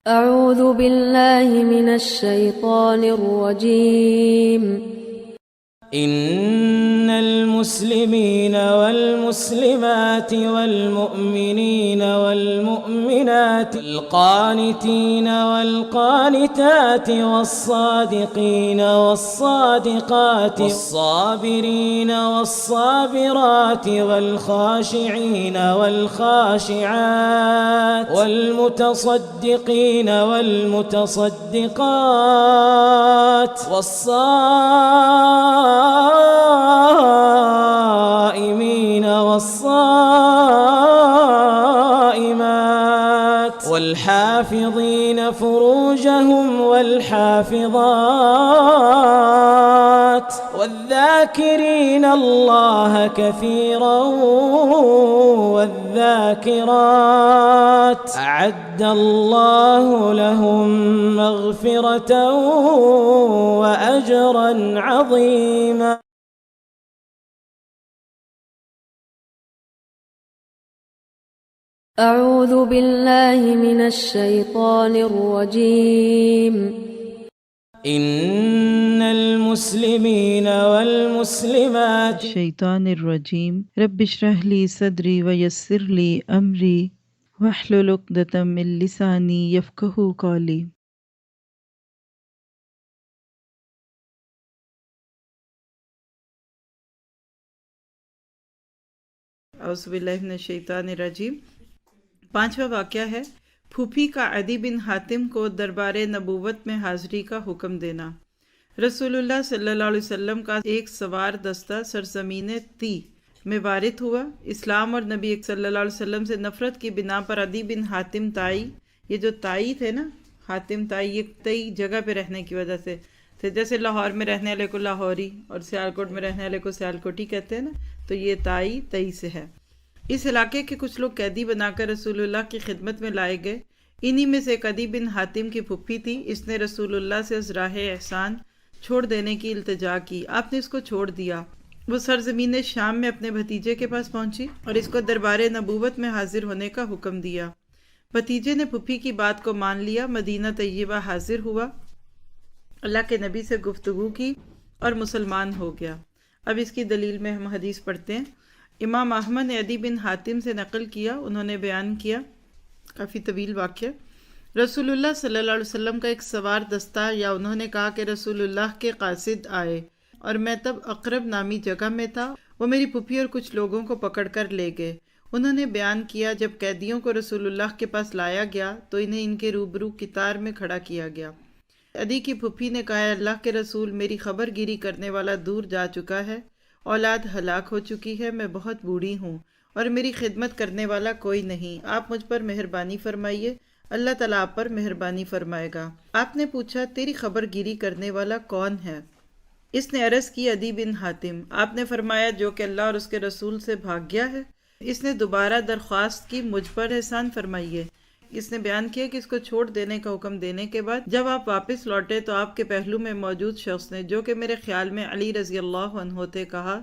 أعوذ بالله من الشيطان الرجيم. إن المسلمين والمسلمات والمؤمنين والمؤمنات والقانتين والقانتات والصادقين والصادقات والصابرين والصابرات والخاشعين والخاشعات والمتصدقين والمتصدقات والصائمين والصائمات والحافظين فروجهم والحافظات والذاكرين الله كثيرا والذاكرات أعد الله لهم مغفرة وأجرا عظيما. أعوذ بالله من الشيطان الرجيم. إن المسلمين والمسلمات الشیطان الرجیم رب اشرح لي صدری ویسر لي امری واحلل عقدۃ من لسانی یفقہوا قولی. اعوذ باللہ من الشیطان الرجیم. پانچواں واقعہ ہے پھوپھی کا عدی بن حاتم کو دربار نبوت میں حاضری کا حکم دینا. رسول اللہ صلی اللہ علیہ وسلم کا ایک سوار دستہ سرزمین تی میں وارد ہوا. اسلام اور نبی صلی اللہ علیہ وسلم سے نفرت کی بنا پر عدی بن حاتم تائی، یہ جو تائی تھے نا، حاتم تائی، یہ تئی جگہ پہ رہنے کی وجہ سے تھے. جیسے لاہور میں رہنے والے کو لاہوری اور سیالکوٹ میں رہنے والے کو سیالکوٹی کہتے ہیں نا، تو یہ تائی تئی سے ہے. اس علاقے کے کچھ لوگ قیدی بنا کر رسول اللہ کی خدمت میں لائے گئے. انہی میں سے ایک عدی بن حاتم کی پھپھی تھی. اس نے رسول اللہ سے از راہ احسان چھوڑ دینے کی التجا کی. آپ نے اس کو چھوڑ دیا. وہ سرزمین شام میں اپنے بھتیجے کے پاس پہنچی اور اس کو دربار نبوت میں حاضر ہونے کا حکم دیا. بھتیجے نے پھپھی کی بات کو مان لیا. مدینہ طیبہ حاضر ہوا، اللہ کے نبی سے گفتگو کی اور مسلمان ہو گیا. اب اس کی دلیل میں ہم حدیث پڑھتے ہیں. امام احمد نے عدی بن حاتم سے نقل کیا، انہوں نے بیان کیا، کافی طویل واقعہ. رسول اللہ صلی اللہ علیہ وسلم کا ایک سوار دستہ، یا انہوں نے کہا کہ رسول اللہ کے قاصد آئے اور میں تب اقرب نامی جگہ میں تھا. وہ میری پھپھی اور کچھ لوگوں کو پکڑ کر لے گئے. انہوں نے بیان کیا جب قیدیوں کو رسول اللہ کے پاس لایا گیا تو انہیں ان کے روبرو قطار میں کھڑا کیا گیا. عدی کی پھپھی نے کہا، اللہ کے رسول، میری خبر گیری کرنے والا دور جا چکا ہے، اولاد ہلاک ہو چکی ہے، میں بہت بوڑھی ہوں اور میری خدمت کرنے والا کوئی نہیں. آپ مجھ پر مہربانی فرمائیے، اللہ تعالیٰ آپ پر مہربانی فرمائے گا. آپ نے پوچھا، تیری خبر گیری کرنے والا کون ہے؟ اس نے عرض کی، عدی بن حاتم. آپ نے فرمایا، جو کہ اللہ اور اس کے رسول سے بھاگ گیا ہے. اس نے دوبارہ درخواست کی، مجھ پر احسان فرمائیے. اس نے بیان کیا کہ اس کو چھوڑ دینے کا حکم دینے کے بعد جب آپ واپس لوٹے تو آپ کے پہلو میں موجود شخص نے، جو کہ میرے خیال میں علی رضی اللہ عنہ تھے، کہا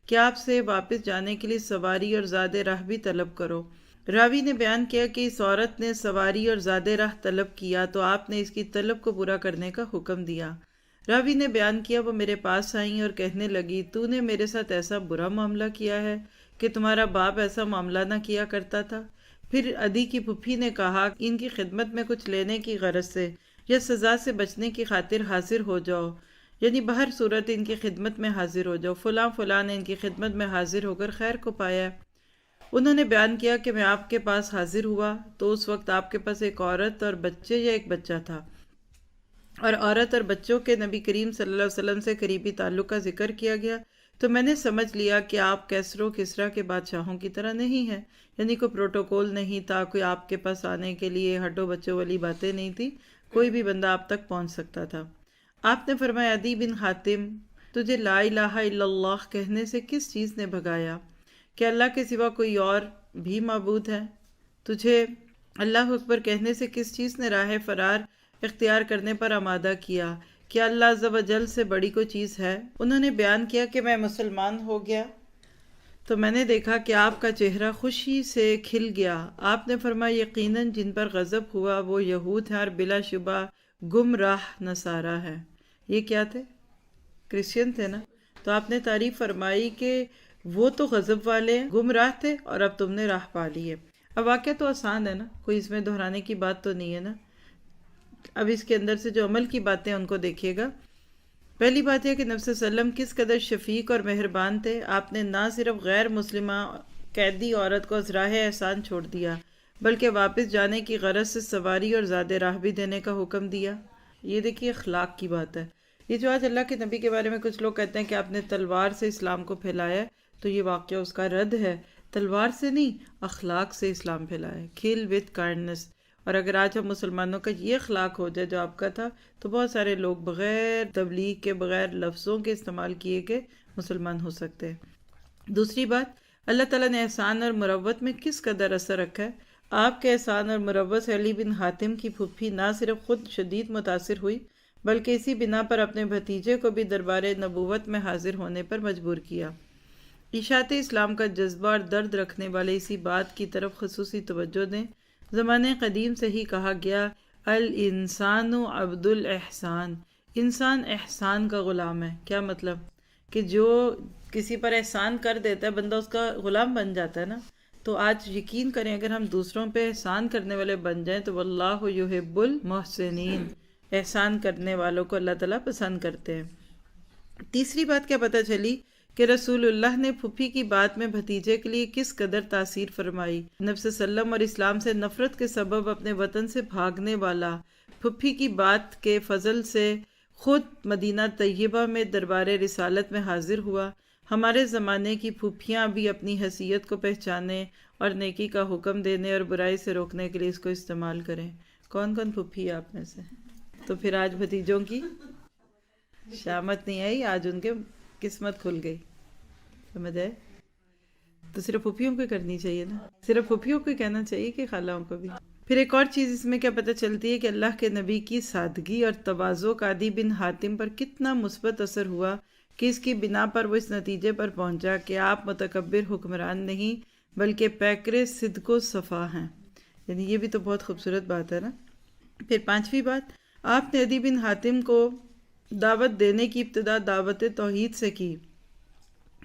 کہ آپ سے واپس جانے کے لیے سواری اور زاد راہ بھی طلب کرو. راوی نے بیان کیا کہ اس عورت نے سواری اور زاد راہ طلب کیا تو آپ نے اس کی طلب کو پورا کرنے کا حکم دیا. راوی نے بیان کیا، وہ میرے پاس آئیں اور کہنے لگی، تو نے میرے ساتھ ایسا برا معاملہ کیا ہے کہ تمہارا باپ ایسا معاملہ نہ کیا کرتا تھا. پھر عدی کی پھپھی نے کہا، ان کی خدمت میں کچھ لینے کی غرض سے یا سزا سے بچنے کی خاطر حاضر ہو جاؤ، یعنی بہر صورت ان کی خدمت میں حاضر ہو جاؤ. فلاں فلاں نے ان کی خدمت میں حاضر ہو کر خیر کو پایا. انہوں نے بیان کیا کہ میں آپ کے پاس حاضر ہوا تو اس وقت آپ کے پاس ایک عورت اور بچے یا ایک بچہ تھا، اور عورت اور بچوں کے نبی کریم صلی اللہ علیہ وسلم سے قریبی تعلق کا ذکر کیا گیا. تو میں نے سمجھ لیا کہ آپ کیسر و کسریٰ کے بادشاہوں کی طرح نہیں ہیں، یعنی کوئی پروٹوکول نہیں تھا، کوئی آپ کے پاس آنے کے لیے ہٹو بچوں والی باتیں نہیں تھی، کوئی بھی بندہ آپ تک پہنچ سکتا تھا. آپ نے فرمایا، عدی بن حاتم، تجھے لا الہ الا اللہ کہنے سے کس چیز نے بھگایا؟ کہ اللہ کے سوا کوئی اور بھی معبود ہے؟ تجھے اللہ اکبر کہنے سے کس چیز نے راہ فرار اختیار کرنے پر آمادہ کیا؟ کیا اللہ عز و جل سے بڑی کوئی چیز ہے؟ انہوں نے بیان کیا کہ میں مسلمان ہو گیا تو میں نے دیکھا کہ آپ کا چہرہ خوشی سے کھل گیا. آپ نے فرمایا یقیناً جن پر غضب ہوا وہ یہود ہیں اور بلا شبہ گمراہ نصارہ ہیں. یہ کیا تھے؟ کرسچن تھے نا. تو آپ نے تعریف فرمائی کہ وہ تو غضب والے ہیں، گمراہ تھے، اور اب تم نے راہ پا لی ہے. اب واقعہ تو آسان ہے نا، کوئی اس میں دہرانے کی بات تو نہیں ہے نا. اب اس کے اندر سے جو عمل کی باتیں ان کو دیکھیے گا. پہلی بات یہ کہ نبی صلی اللہ علیہ وسلم کس قدر شفیق اور مہربان تھے. آپ نے نہ صرف غیر مسلمہ قیدی عورت کو از راہ احسان چھوڑ دیا بلکہ واپس جانے کی غرض سے سواری اور زیادہ راہ بھی دینے کا حکم دیا. یہ دیکھیے اخلاق کی بات ہے. یہ جو آج اللہ کے نبی کے بارے میں کچھ لوگ کہتے ہیں کہ آپ نے تلوار سے اسلام کو پھیلایا ہے، تو یہ واقعہ اس کا رد ہے. تلوار سے نہیں، اخلاق سے اسلام پھیلایا ہے. کل وتھ کائنڈنس. اور اگر آج ہم مسلمانوں کا یہ اخلاق ہو جائے جو آپ کا تھا، تو بہت سارے لوگ بغیر تبلیغ کے، بغیر لفظوں کے استعمال کیے کہ مسلمان ہو سکتے ہیں. دوسری بات، اللہ تعالیٰ نے احسان اور مروت میں کس قدر اثر رکھا ہے. آپ کے احسان اور مروت سے علی بن حاتم کی پھوپھی نہ صرف خود شدید متاثر ہوئی بلکہ اسی بنا پر اپنے بھتیجے کو بھی دربار نبوت میں حاضر ہونے پر مجبور کیا. اشاعت اسلام کا جذبہ اور درد رکھنے والے اسی بات کی طرف خصوصی توجہ دیں. زمانے قدیم سے ہی کہا گیا الانسان عبد الاحسان. انسان احسان کا غلام ہے. کیا مطلب؟ کہ جو کسی پر احسان کر دیتا ہے بندہ اس کا غلام بن جاتا ہے نا. تو آج یقین کریں اگر ہم دوسروں پہ احسان کرنے والے بن جائیں تو واللہ یحب المحسنین. احسان کرنے والوں کو اللہ تعالیٰ پسند کرتے ہیں. تیسری بات کیا پتہ چلی کہ رسول اللہ نے پھوپھی کی بات میں بھتیجے کے لیے کس قدر تاثیر فرمائی. نبی صلی اللہ علیہ وسلم اور اسلام سے نفرت کے سبب اپنے وطن سے بھاگنے والا پھوپھی کی بات کے فضل سے خود مدینہ طیبہ میں دربار رسالت میں حاضر ہوا. ہمارے زمانے کی پھوپھیاں بھی اپنی حیثیت کو پہچانے اور نیکی کا حکم دینے اور برائی سے روکنے کے لیے اس کو استعمال کریں. کون کون پھوپھی ہے آپ میں سے؟ تو پھر آج بھتیجوں کی شامت نہیں آئی، آج ان کے قسمت کھل گئی. سمجھ آئے؟ تو صرف پھوپھیوں کو کرنی چاہیے نا، صرف پھوپھیوں کو کہنا چاہیے کہ خالوں کو بھی. پھر ایک اور چیز اس میں کیا پتہ چلتی ہے کہ اللہ کے نبی کی سادگی اور تواضع کا عدی بن حاتم پر کتنا مثبت اثر ہوا کہ اس کی بنا پر وہ اس نتیجے پر پہنچا کہ آپ متکبر حکمران نہیں بلکہ پیکر صدق و صفا ہیں. یعنی یہ بھی تو بہت خوبصورت بات ہے نا. پھر پانچویں بات، آپ نے عدی بن حاتم کو دعوت دینے کی ابتدا دعوت توحید سے کی،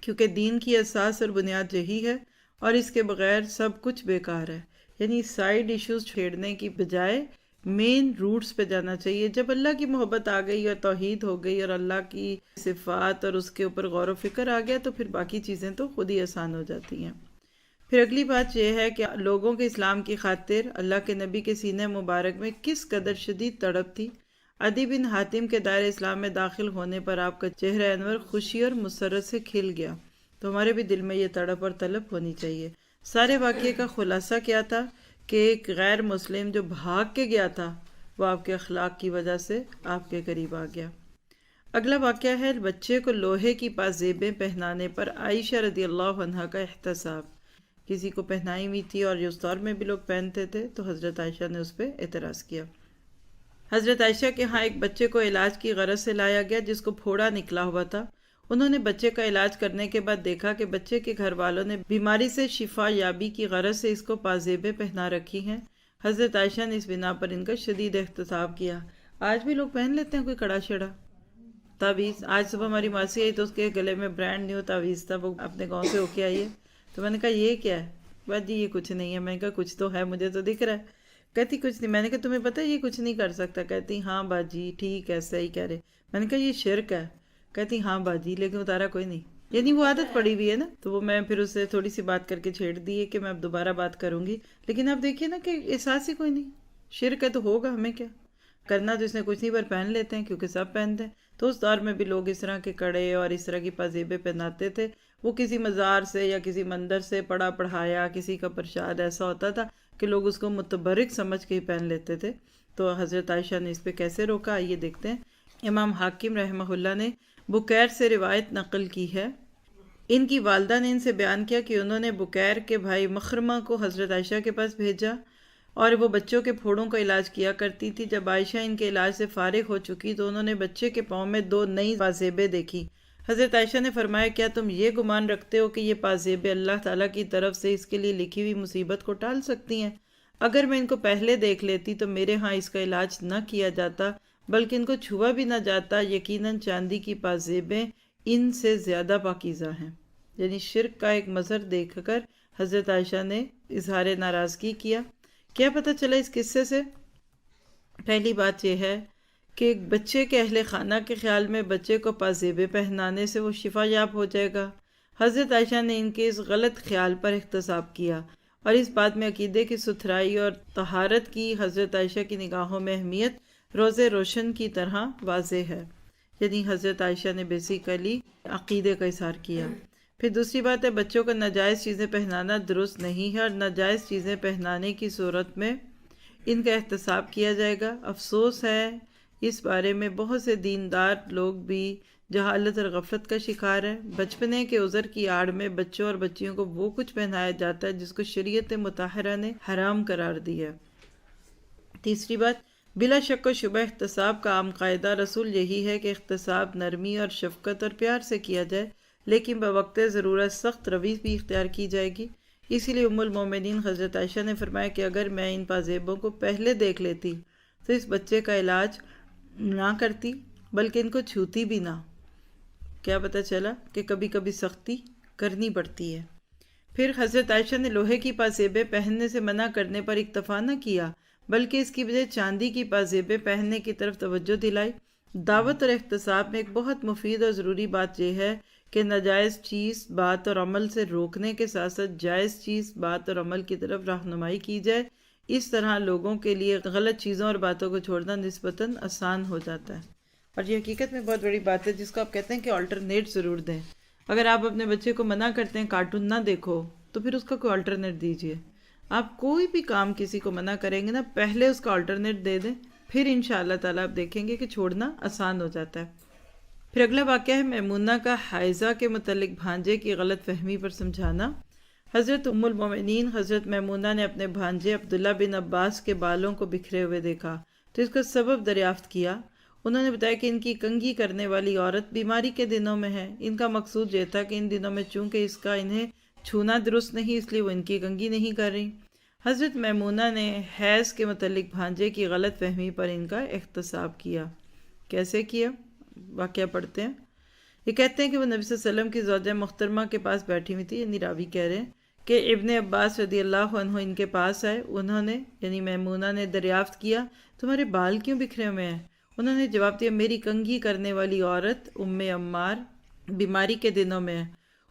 کیونکہ دین کی اساس اور بنیاد یہی ہے اور اس کے بغیر سب کچھ بیکار ہے. یعنی سائیڈ ایشوز چھیڑنے کی بجائے مین روٹس پہ جانا چاہیے. جب اللہ کی محبت آ گئی اور توحید ہو گئی اور اللہ کی صفات اور اس کے اوپر غور و فکر آ گیا تو پھر باقی چیزیں تو خود ہی آسان ہو جاتی ہیں. پھر اگلی بات یہ ہے کہ لوگوں کے اسلام کی خاطر اللہ کے نبی کے سینے مبارک میں کس قدر شدید تڑپ تھی. عدی بن حاتم کے دائرہ اسلام میں داخل ہونے پر آپ کا چہرہ انور خوشی اور مسرت سے کھل گیا. تو ہمارے بھی دل میں یہ تڑپ اور طلب ہونی چاہیے. سارے واقعے کا خلاصہ کیا تھا کہ ایک غیر مسلم جو بھاگ کے گیا تھا وہ آپ کے اخلاق کی وجہ سے آپ کے قریب آ گیا. اگلا واقعہ ہے بچے کو لوہے کی پازیبیں پہنانے پر عائشہ رضی اللہ عنہا کا احتساب. کسی کو پہنائی ہوئی تھی اور اس دور میں بھی لوگ پہنتے تھے تو حضرت عائشہ نے اس پہ اعتراض کیا. حضرت عائشہ کے ہاں ایک بچے کو علاج کی غرض سے لایا گیا جس کو پھوڑا نکلا ہوا تھا. انہوں نے بچے کا علاج کرنے کے بعد دیکھا کہ بچے کے گھر والوں نے بیماری سے شفا یابی کی غرض سے اس کو پازیبیں پہنا رکھی ہیں. حضرت عائشہ نے اس بنا پر ان کا شدید احتساب کیا. آج بھی لوگ پہن لیتے ہیں کوئی کڑا شڑا تعویذ. آج صبح ہماری ماسی آئی تو اس کے گلے میں برانڈ نیو تعویذ تھا، وہ اپنے گاؤں سے ہو کے آئی ہے. تو میں نے کہا یہ کیا ہے؟ بات جی یہ کچھ نہیں ہے. میں نے کہا کچھ تو ہے، مجھے تو دکھ رہا ہے. کہتی کچھ نہیں. میں نے کہا تمہیں پتہ ہے یہ کچھ نہیں کر سکتا؟ کہتی ہاں باجی ٹھیک ہے صحیح کہہ رہے. میں نے کہا یہ شرک ہے. کہتی ہاں باجی لیکن اتارا کوئی نہیں. یعنی وہ عادت پڑی ہوئی ہے نا. تو وہ میں پھر اس سے تھوڑی سی بات کر کے چھیڑ دی ہے کہ میں اب دوبارہ بات کروں گی. لیکن اب دیکھیے نا کہ احساس ہی کوئی نہیں. شرک ہے تو ہوگا، ہمیں کیا کرنا. تو اس نے کچھ نہیں پر پہن لیتے ہیں کیونکہ سب پہنتے ہیں. تو اس دور میں بھی لوگ اس طرح کے کڑے اور اس طرح کی پازیبیں پہناتے تھے. وہ کسی مزار سے یا کسی مندر سے پڑھا پڑھایا کسی کا پرشاد ایسا ہوتا تھا کہ لوگ اس کو متبرک سمجھ کے ہی پہن لیتے تھے. تو حضرت عائشہ نے اس پہ کیسے روکا آئیے دیکھتے ہیں. امام حاکم رحمہ اللہ نے بکیر سے روایت نقل کی ہے. ان کی والدہ نے ان سے بیان کیا کہ انہوں نے بکیر کے بھائی مخرمہ کو حضرت عائشہ کے پاس بھیجا اور وہ بچوں کے پھوڑوں کا علاج کیا کرتی تھی. جب عائشہ ان کے علاج سے فارغ ہو چکی تو انہوں نے بچے کے پاؤں میں 2 نئی پازیبیں دیکھی. حضرت عائشہ نے فرمایا کیا تم یہ گمان رکھتے ہو کہ یہ پازیبیں اللہ تعالیٰ کی طرف سے اس کے لیے لکھی ہوئی مصیبت کو ٹال سکتی ہیں؟ اگر میں ان کو پہلے دیکھ لیتی تو میرے ہاں اس کا علاج نہ کیا جاتا بلکہ ان کو چھوا بھی نہ جاتا۔ یقیناً چاندی کی پازیبیں ان سے زیادہ پاکیزہ ہیں۔ یعنی شرک کا ایک مظہر دیکھ کر حضرت عائشہ نے اظہار ناراضگی کیا۔ کیا پتہ چلا اس قصے سے؟ پہلی بات یہ ہے کہ بچے کے اہل خانہ کے خیال میں بچے کو پازیبیں پہنانے سے وہ شفا یاب ہو جائے گا۔ حضرت عائشہ نے ان کے اس غلط خیال پر احتساب کیا، اور اس بات میں عقیدے کی ستھرائی اور طہارت کی حضرت عائشہ کی نگاہوں میں اہمیت روز روشن کی طرح واضح ہے۔ یعنی حضرت عائشہ نے بیسیکلی عقیدے کا اظہار کیا۔ پھر دوسری بات ہے، بچوں کو ناجائز چیزیں پہنانا درست نہیں ہے، اور ناجائز چیزیں پہنانے کی صورت میں ان کا احتساب کیا جائے گا۔ افسوس ہے اس بارے میں بہت سے دیندار لوگ بھی جہالت اور غفلت کا شکار ہیں۔ بچپنے کے عذر کی آڑ میں بچوں اور بچیوں کو وہ کچھ پہنایا جاتا ہے جس کو شریعت مطہرہ نے حرام قرار دیا۔ تیسری بات، بلا شک و شبہ احتساب کا عام قاعدہ رسول یہی ہے کہ احتساب نرمی اور شفقت اور پیار سے کیا جائے، لیکن بوقت ضرورت سخت روی بھی اختیار کی جائے گی۔ اسی لیے ام المومنین حضرت عائشہ نے فرمایا کہ اگر میں ان پازیبوں کو پہلے دیکھ لیتی تو اس بچے کا علاج نہ کرتی بلکہ ان کو چھوتی بھی نہ۔ کیا پتہ چلا کہ کبھی کبھی سختی کرنی پڑتی ہے۔ پھر حضرت عائشہ نے لوہے کی پازیبیں پہننے سے منع کرنے پر اکتفا نہ کیا بلکہ اس کی بجائے چاندی کی پازیبیں پہننے کی طرف توجہ دلائی۔ دعوت اور احتساب میں ایک بہت مفید اور ضروری بات یہ ہے کہ ناجائز چیز بات اور عمل سے روکنے کے ساتھ ساتھ جائز چیز بات اور عمل کی طرف رہنمائی کی جائے۔ اس طرح لوگوں کے لیے غلط چیزوں اور باتوں کو چھوڑنا نسبتاً آسان ہو جاتا ہے، اور یہ حقیقت میں بہت بڑی بات ہے جس کو آپ کہتے ہیں کہ آلٹرنیٹ ضرور دیں۔ اگر آپ اپنے بچے کو منع کرتے ہیں کارٹون نہ دیکھو تو پھر اس کا کوئی آلٹرنیٹ دیجیے۔ آپ کوئی بھی کام کسی کو منع کریں گے نا، پہلے اس کا آلٹرنیٹ دے دیں، پھر انشاءاللہ تعالیٰ آپ دیکھیں گے کہ چھوڑنا آسان ہو جاتا ہے۔ پھر اگلا واقعہ ہے میمونہ کا حائضہ کے متعلق بھانجے کی غلط فہمی پر سمجھانا۔ حضرت ام المومنین حضرت میمونہ نے اپنے بھانجے عبداللہ بن عباس کے بالوں کو بکھرے ہوئے دیکھا تو اس کا سبب دریافت کیا۔ انہوں نے بتایا کہ ان کی کنگھی کرنے والی عورت بیماری کے دنوں میں ہے۔ ان کا مقصود یہ تھا کہ ان دنوں میں چونکہ اس کا انہیں چھونا درست نہیں، اس لیے وہ ان کی کنگھی نہیں کر رہی۔ حضرت میمونہ نے حیض کے متعلق بھانجے کی غلط فہمی پر ان کا احتساب کیا۔ کیسے کیا؟ واقعہ پڑھتے ہیں۔ یہ کہتے ہیں کہ وہ نبی صلی اللہ علیہ وسلم کی زوجہ محترمہ کے پاس بیٹھی ہوئی تھی، یعنی راوی کہہ رہے ہیں کہ ابن عباس رضی اللہ عنہ ان کے پاس آئے۔ انہوں نے یعنی میمونہ نے دریافت کیا تمہارے بال کیوں بکھرے ہوئے ہیں؟ انہوں نے جواب دیا میری کنگھی کرنے والی عورت ام عمار بیماری کے دنوں میں ہے۔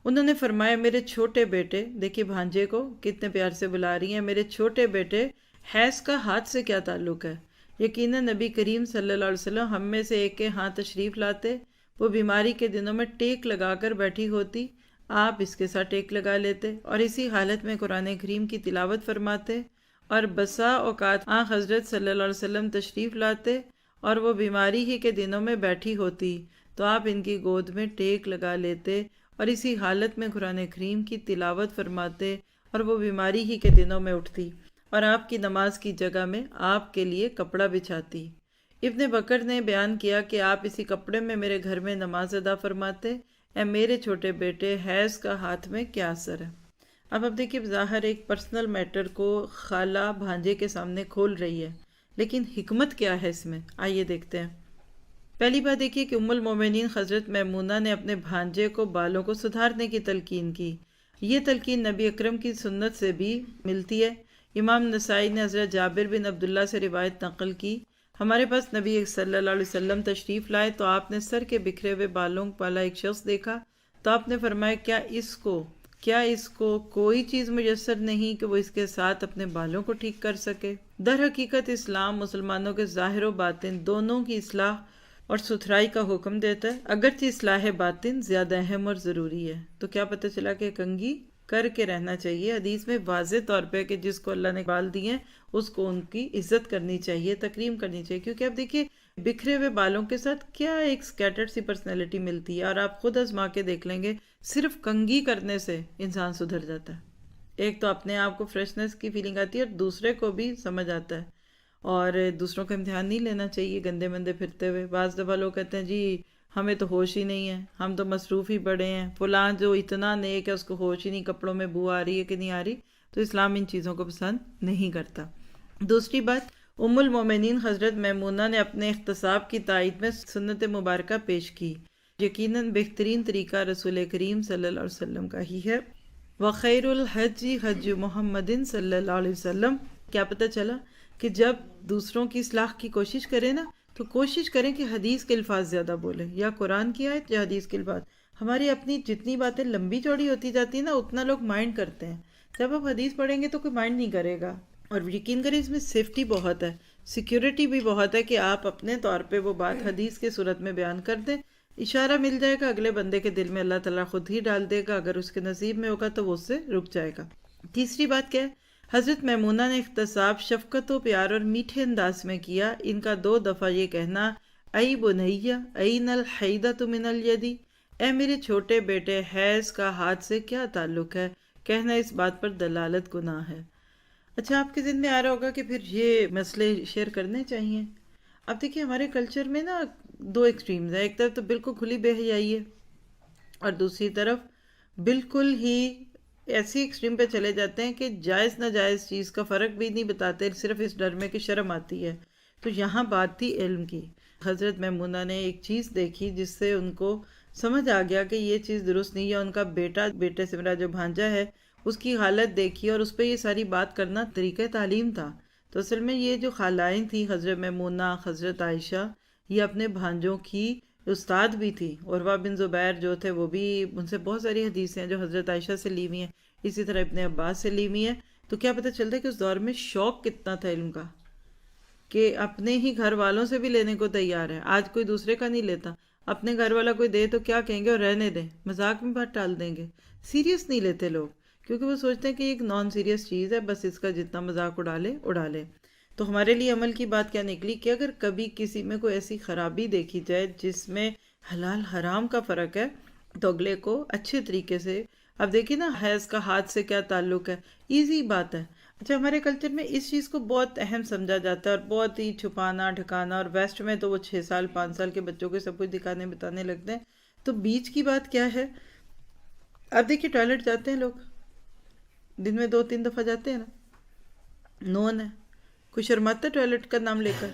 انہوں نے فرمایا میرے چھوٹے بیٹے، دیکھیے بھانجے کو کتنے پیار سے بلا رہی ہیں، میرے چھوٹے بیٹے حیض کا ہاتھ سے کیا تعلق ہے؟ یقیناً نبی کریم صلی اللہ علیہ وسلم ہم میں سے ایک کے ہاں تشریف لاتے، وہ بیماری کے دنوں میں ٹیک لگا کر بیٹھی ہوتی، آپ اس کے ساتھ ٹیک لگا لیتے اور اسی حالت میں قرآن کریم کی تلاوت فرماتے، اور بسا اوقات آن حضرت صلی اللہ علیہ وسلم تشریف لاتے اور وہ بیماری ہی کے دنوں میں بیٹھی ہوتی تو آپ ان کی گود میں ٹیک لگا لیتے اور اسی حالت میں قرآن کریم کی تلاوت فرماتے اور وہ بیماری ہی کے دنوں میں اٹھتی اور آپ کی نماز کی جگہ میں آپ کے لیے کپڑا بچھاتی۔ ابن بکر نے بیان کیا کہ آپ اسی کپڑے میں میرے گھر میں نماز ادا فرماتے۔ اے میرے چھوٹے بیٹے، حیض کا ہاتھ میں کیا اثر ہے؟ اب دیکھیے ظاہر ایک پرسنل میٹر کو خالہ بھانجے کے سامنے کھول رہی ہے، لیکن حکمت کیا ہے اس میں؟ آئیے دیکھتے ہیں۔ پہلی بات دیکھیے کہ ام المومنین حضرت میمونہ نے اپنے بھانجے کو بالوں کو سدھارنے کی تلقین کی۔ یہ تلقین نبی اکرم کی سنت سے بھی ملتی ہے۔ امام نسائی نے حضرت جابر بن عبداللہ سے روایت نقل کی، ہمارے پاس نبی صلی اللہ علیہ وسلم تشریف لائے تو آپ نے سر کے بکھرے ہوئے بالوں والا ایک شخص دیکھا تو آپ نے فرمایا کیا اس کو کوئی چیز میسر نہیں کہ وہ اس کے ساتھ اپنے بالوں کو ٹھیک کر سکے؟ در حقیقت اسلام مسلمانوں کے ظاہر و باطن دونوں کی اصلاح اور ستھرائی کا حکم دیتا ہے، اگرچہ اصلاح باطن زیادہ اہم اور ضروری ہے۔ تو کیا پتہ چلا کہ کنگھی کر کے رہنا چاہیے۔ حدیث میں واضح طور پہ کہ جس کو اللہ نے بال دیے اس کو ان کی عزت کرنی چاہیے، تکریم کرنی چاہیے، کیونکہ اب دیکھیے بکھرے ہوئے بالوں کے ساتھ کیا ایک سکیٹرڈ سی پرسنالٹی ملتی ہے، اور آپ خود آزما کے دیکھ لیں گے صرف کنگھی کرنے سے انسان سدھر جاتا ہے۔ ایک تو اپنے آپ کو فریشنس کی فیلنگ آتی ہے اور دوسرے کو بھی سمجھ آتا ہے، اور دوسروں کا امتحان نہیں لینا چاہیے گندے مندے پھرتے ہوئے۔ بعض دفعہ لوگ کہتے ہیں جی ہمیں تو ہوش ہی نہیں ہے، ہم تو مصروف ہی پڑے ہیں، فلاں جو اتنا نیک ہے اس کو ہوش ہی نہیں، کپڑوں میں بو آ رہی ہے کہ نہیں آ رہی۔ تو اسلام ان چیزوں کو پسند نہیں کرتا۔ دوسری بات، ام المومنین حضرت میمونہ نے اپنے اغتصاب کی تائید میں سنت مبارکہ پیش کی۔ یقیناً بہترین طریقہ رسول کریم صلی اللہ علیہ وسلم کا ہی ہے۔ وَخَيْرُ الْحَجِّ حَجُّ مُحَمَّدٍ صلی اللہ علیہ وسلم۔ کیا پتہ چلا کہ جب دوسروں کی اصلاح کی کوشش کریں نا تو کوشش کریں کہ حدیث کے الفاظ زیادہ بولیں، یا قرآن کی آیت یا حدیث کے الفاظ۔ ہماری اپنی جتنی باتیں لمبی چوڑی ہوتی جاتی ہیں نا اتنا لوگ مائنڈ کرتے ہیں، جب آپ حدیث پڑھیں گے تو کوئی مائنڈ نہیں کرے گا۔ اور یقین کریں اس میں سیفٹی بہت ہے، سیکیورٹی بھی بہت ہے کہ آپ اپنے طور پہ وہ بات حدیث کے صورت میں بیان کر دیں، اشارہ مل جائے گا اگلے بندے کے دل میں، اللہ تعالیٰ خود ہی ڈال دے گا، اگر اس کے نصیب میں ہوگا تو وہ اس سے رک جائے گا۔ تیسری بات کیا ہے؟ حضرت میمونہ نے اغتصاب شفقت و پیار اور میٹھے انداز میں کیا۔ ان کا 2 دفعہ یہ کہنا ای بنیہ این الحیدۃ من الیدی، اے میرے چھوٹے بیٹے حیض کا ہاتھ سے کیا تعلق ہے، کہنا اس بات پر دلالت گناہ ہے۔ اچھا، آپ کے ذہن میں آ رہا ہوگا کہ پھر یہ مسئلے شیئر کرنے چاہیے۔ اب دیکھیے ہمارے کلچر میں نا 2 ایکسٹریمز ہیں، ایک طرف تو بالکل کھلی بے حیائی ہے اور دوسری طرف بالکل ہی ایسی ایکسٹریم پہ چلے جاتے ہیں کہ جائز ناجائز چیز کا فرق بھی نہیں بتاتے، صرف اس ڈر میں کہ شرم آتی ہے۔ تو یہاں بات تھی علم کی۔ حضرت میمونہ نے ایک چیز دیکھی جس سے ان کو سمجھ آ گیا کہ یہ چیز درست نہیں ہے۔ ان کا بیٹے سے میرا جو بھانجا ہے اس کی حالت دیکھی اور اس پہ یہ ساری بات کرنا طریقہ تعلیم تھا۔ تو اصل میں یہ جو خالائیں تھیں حضرت میمونہ، حضرت عائشہ، یہ اپنے بھانجوں کی استاد بھی تھی۔ عروہ بن زبیر جو تھے وہ بھی، ان سے بہت ساری حدیثیں ہیں جو حضرت عائشہ سے لی ہوئی ہیں، اسی طرح ابن عباس سے لی ہوئی ہیں۔ تو کیا پتہ چلتا ہے کہ اس دور میں شوق کتنا تھا علم کا، کہ اپنے ہی گھر والوں سے بھی لینے کو تیار ہے۔ آج کوئی دوسرے کا نہیں لیتا، اپنے گھر والا کوئی دے تو کیا کہیں گے، اور رہنے دیں، مذاق میں بات ٹال دیں گے، سیریس نہیں لیتے لوگ، کیونکہ وہ سوچتے ہیں کہ یہ ایک نان سیریس چیز ہے، بس اس کا جتنا مذاق اڑا لے۔ تو ہمارے لیے عمل کی بات کیا نکلی کہ اگر کبھی کسی میں کوئی ایسی خرابی دیکھی جائے جس میں حلال حرام کا فرق ہے تو اگلے کو اچھے طریقے سے، اب دیکھیں نا حیض کا ہاتھ سے کیا تعلق ہے، ایزی بات ہے۔ اچھا، ہمارے کلچر میں اس چیز کو بہت اہم سمجھا جاتا ہے اور بہت ہی چھپانا ڈھکانا، اور ویسٹ میں تو وہ 6 سال 5 سال کے بچوں کو سب کچھ دکھانے بتانے لگتے ہیں۔ تو بیچ کی بات کیا ہے؟ اب دیکھیے ٹوائلٹ جاتے ہیں لوگ، دن میں 2-3 دفعہ جاتے ہیں نا، نون ہے، کوئی شرماتا ہے ٹوائلٹ کا نام لے کر؟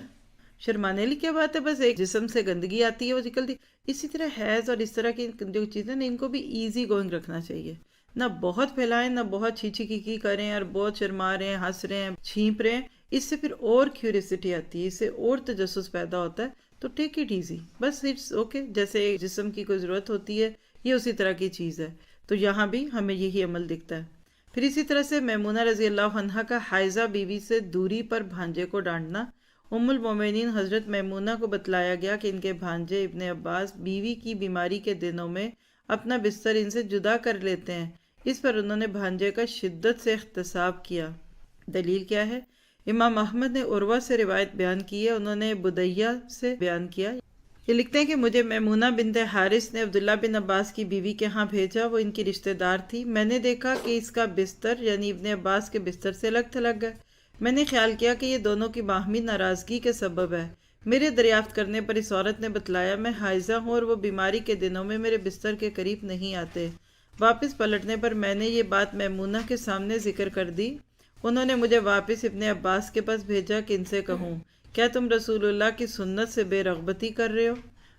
شرمانے والی کیا بات ہے، بس ایک جسم سے گندگی آتی ہے وہ نکلتی۔ اسی طرح حیض اور اس طرح کی جو چیزیں نا ان کو بھی ایزی گوئنگ رکھنا چاہیے، نہ بہت پھیلائیں، نہ بہت چھیچی کی کریں اور بہت شرما رہے ہیں، ہنس رہے ہیں، چھینپ رہے ہیں۔ اس سے پھر اور کیوریسٹی آتی ہے، اس سے اور تجسس پیدا ہوتا ہے۔ تو ٹیک اٹ ایزی، بس اٹس اوکے، جیسے ایک جسم کی کوئی ضرورت ہوتی ہے یہ اسی طرح کی چیز ہے۔ تو یہاں بھی ہمیں یہی عمل دکھتا ہے۔ پھر اسی طرح سے میمونہ رضی اللہ عنہا کا حائضہ بیوی سے دوری پر بھانجے کو ڈانٹنا۔ ام المومنین حضرت میمونہ کو بتلایا گیا کہ ان کے بھانجے ابن عباس بیوی کی بیماری کے دنوں میں اپنا بستر ان سے جدا کر لیتے ہیں۔ اس پر انہوں نے بھانجے کا شدت سے احتساب کیا۔ دلیل کیا ہے؟ امام احمد نے عروہ سے روایت بیان کی ہے، انہوں نے بدیہ سے بیان کیا۔ یہ لکھتے ہیں کہ مجھے میمونہ بنت حارث نے عبداللہ بن عباس کی بیوی کے ہاں بھیجا، وہ ان کی رشتہ دار تھی۔ میں نے دیکھا کہ اس کا بستر یعنی ابن عباس کے بستر سے الگ تھلگ ہے۔ میں نے خیال کیا کہ یہ دونوں کی باہمی ناراضگی کے سبب ہے۔ میرے دریافت کرنے پر اس عورت نے بتلایا میں حائضہ ہوں اور وہ بیماری کے دنوں میں میرے بستر کے قریب نہیں آتے۔ واپس پلٹنے پر میں نے یہ بات میمونہ کے سامنے ذکر کر دی۔ انہوں نے مجھے واپس ابن عباس کے پاس بھیجا کہ ان سے کہوں، کیا تم رسول اللہ کی سنت سے بے رغبتی کر رہے ہو؟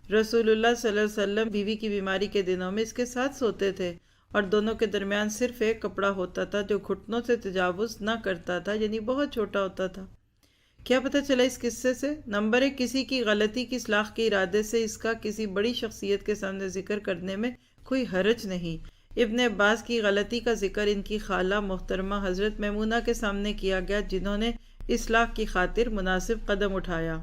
رسول اللہ صلی اللہ علیہ وسلم بیوی کی بیماری کے دنوں میں اس کے ساتھ سوتے تھے اور دونوں کے درمیان صرف ایک کپڑا ہوتا تھا جو گھٹنوں سے تجاوز نہ کرتا تھا، یعنی بہت چھوٹا ہوتا تھا۔ کیا پتہ چلا اس قصے سے؟ نمبر 1، کسی کی غلطی کی اصلاح کے ارادے سے اس کا کسی بڑی شخصیت کے سامنے ذکر کرنے میں کوئی حرج نہیں۔ ابن عباس کی غلطی کا ذکر ان کی خالہ محترمہ حضرت میمونہ کے سامنے کیا گیا جنہوں نے اصلاح کی خاطر مناسب قدم اٹھایا۔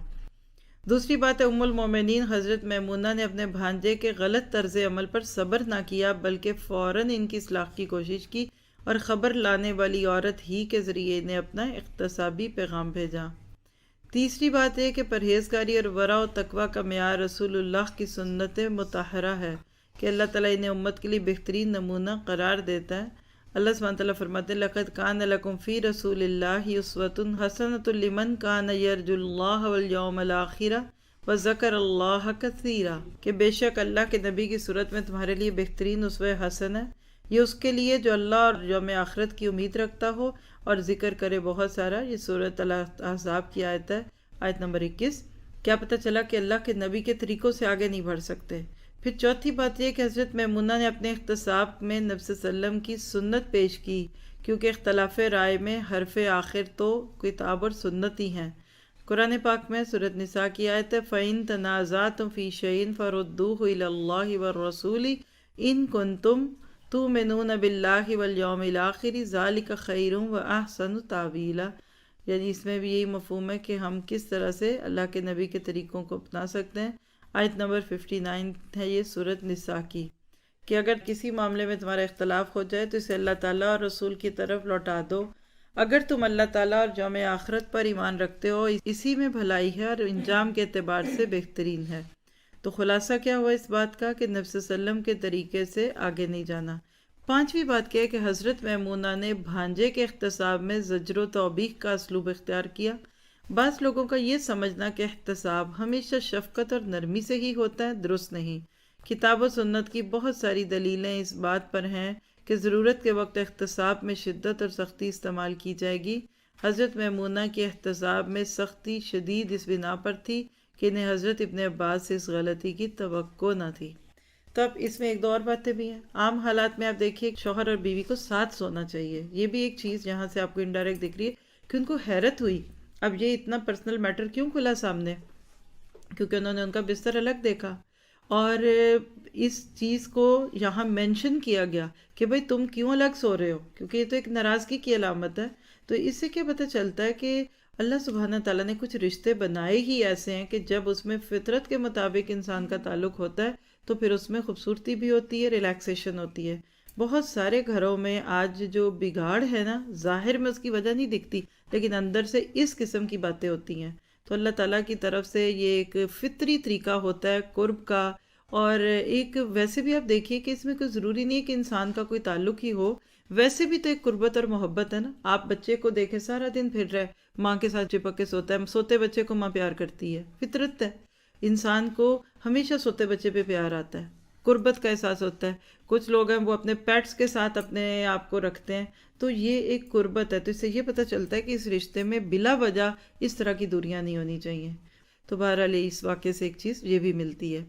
دوسری بات ہے، ام المومنین حضرت میمونہ نے اپنے بھانجے کے غلط طرز عمل پر صبر نہ کیا بلکہ فوراً ان کی اصلاح کی کوشش کی اور خبر لانے والی عورت ہی کے ذریعے انہیں اپنا اقتصابی پیغام بھیجا۔ تیسری بات ہے کہ پرہیزگاری اور ورع و تقوی کا معیار رسول اللہ کی سنت مطہرہ ہے کہ اللہ تعالیٰ انہیں امت کے لیے بہترین نمونہ قرار دیتا ہے۔ اللہ سبحانہ تعالیٰ فرماتے ہیں لَقَدْ كَانَ لَكُمْ فِي رَسُولِ اللَّهِ أُسْوَةٌ حَسَنَةٌ لِمَنْ كَانَ يَرْجُو اللَّهَ وَالْيَوْمَ الْآخِرَ وذکر اللہ کثیرا، کہ بے شک اللہ کے نبی کی صورت میں تمہارے لیے بہترین اسوہ حسن ہے، یہ اس کے لیے جو اللہ اور یوم آخرت کی امید رکھتا ہو اور ذکر کرے بہت سارا۔ یہ سورۃ الاحزاب کی آیت ہے، آیت نمبر 21۔ کیا پتہ چلا کہ اللہ کے نبی کے طریقوں سے آگے نہیں بڑھ سکتے۔ پھر چوتھی بات یہ کہ حضرت میمونہ نے اپنے اختصاب میں نبی صلی اللہ علیہ وسلم کی سنت پیش کی، کیونکہ اختلاف رائے میں حرف آخر تو کتاب اور سنت ہی ہیں۔ قرآن پاک میں سورۃ نساء کی آیت ہے فَإِن تَنَازَعْتُمْ فِي شَيْءٍ فَرُدُّوهُ إِلَى اللَّهِ وَالرَّسُولِ إِن كُنتُمْ تُؤْمِنُونَ بِاللَّهِ وَالْيَوْمِ الْآخِرِ ذَلِكَ خَيْرٌ وَأَحْسَنُ تَأْوِيلًا۔ یعنی اس میں بھی یہی مفہوم ہے کہ ہم کس طرح سے اللہ کے نبی کے طریقوں کو اپنا سکتے ہیں۔ آیت نمبر 59 ہے یہ سورۃ نساء کی، کہ اگر کسی معاملے میں تمہارا اختلاف ہو جائے تو اسے اللہ تعالیٰ اور رسول کی طرف لوٹا دو۔ اگر تم اللہ تعالیٰ اور یوم آخرت پر ایمان رکھتے ہو، اسی میں بھلائی ہے اور انجام کے اعتبار سے بہترین ہے۔ تو خلاصہ کیا ہوا اس بات کا کہ نبی صلی اللہ علیہ وسلم کے طریقے سے آگے نہیں جانا۔ پانچویں بات کیا ہے کہ حضرت میمونہ نے بھانجے کے احتساب میں زجر و توبیخ کا اسلوب اختیار کیا۔ بعض لوگوں کا یہ سمجھنا کہ احتساب ہمیشہ شفقت اور نرمی سے ہی ہوتا ہے، درست نہیں۔ کتاب و سنت کی بہت ساری دلیلیں اس بات پر ہیں کہ ضرورت کے وقت احتساب میں شدت اور سختی استعمال کی جائے گی۔ حضرت میمونہ کی احتساب میں سختی شدید اس بنا پر تھی کہ انہیں حضرت ابن عباس سے اس غلطی کی توقع نہ تھی۔ تو اب اس میں ایک دو اور باتیں بھی ہیں۔ عام حالات میں آپ دیکھیے شوہر اور بیوی کو ساتھ سونا چاہیے، یہ بھی ایک چیز جہاں سے آپ کو انڈائریکٹ دکھ رہی ہے کہ ان کو حیرت ہوئی اب یہ اتنا پرسنل میٹر کیوں کھلا سامنے، کیونکہ انہوں نے ان کا بستر الگ دیکھا اور اس چیز کو یہاں مینشن کیا گیا کہ بھئی تم کیوں الگ سو رہے ہو، کیونکہ یہ تو ایک ناراضگی کی علامت ہے۔ تو اس سے کیا پتہ چلتا ہے کہ اللہ سبحانہ تعالیٰ نے کچھ رشتے بنائے ہی ایسے ہیں کہ جب اس میں فطرت کے مطابق انسان کا تعلق ہوتا ہے تو پھر اس میں خوبصورتی بھی ہوتی ہے، ریلیکسیشن ہوتی ہے۔ بہت سارے گھروں میں آج جو بگاڑ ہے نا، ظاہر میں اس کی وجہ نہیں دکھتی لیکن اندر سے اس قسم کی باتیں ہوتی ہیں۔ تو اللہ تعالیٰ کی طرف سے یہ ایک فطری طریقہ ہوتا ہے قرب کا، اور ایک ویسے بھی آپ دیکھیے کہ اس میں کوئی ضروری نہیں ہے کہ انسان کا کوئی تعلق ہی ہو، ویسے بھی تو ایک قربت اور محبت ہے نا۔ آپ بچے کو دیکھیں سارا دن پھر رہے ماں کے ساتھ چپک کے سوتا ہے، سوتے بچے کو ماں پیار کرتی ہے، فطرت ہے۔ انسان کو ہمیشہ سوتے بچے پہ پیار آتا ہے، قربت کا احساس ہوتا ہے۔ کچھ لوگ ہیں وہ اپنے پیٹس کے ساتھ اپنے آپ کو رکھتے ہیں، تو یہ ایک قربت ہے۔ تو اس سے یہ پتہ چلتا ہے کہ اس رشتے میں بلا وجہ اس طرح کی دوریاں نہیں ہونی چاہیے۔ تو بہرحال اس واقعے سے ایک چیز یہ بھی ملتی ہے۔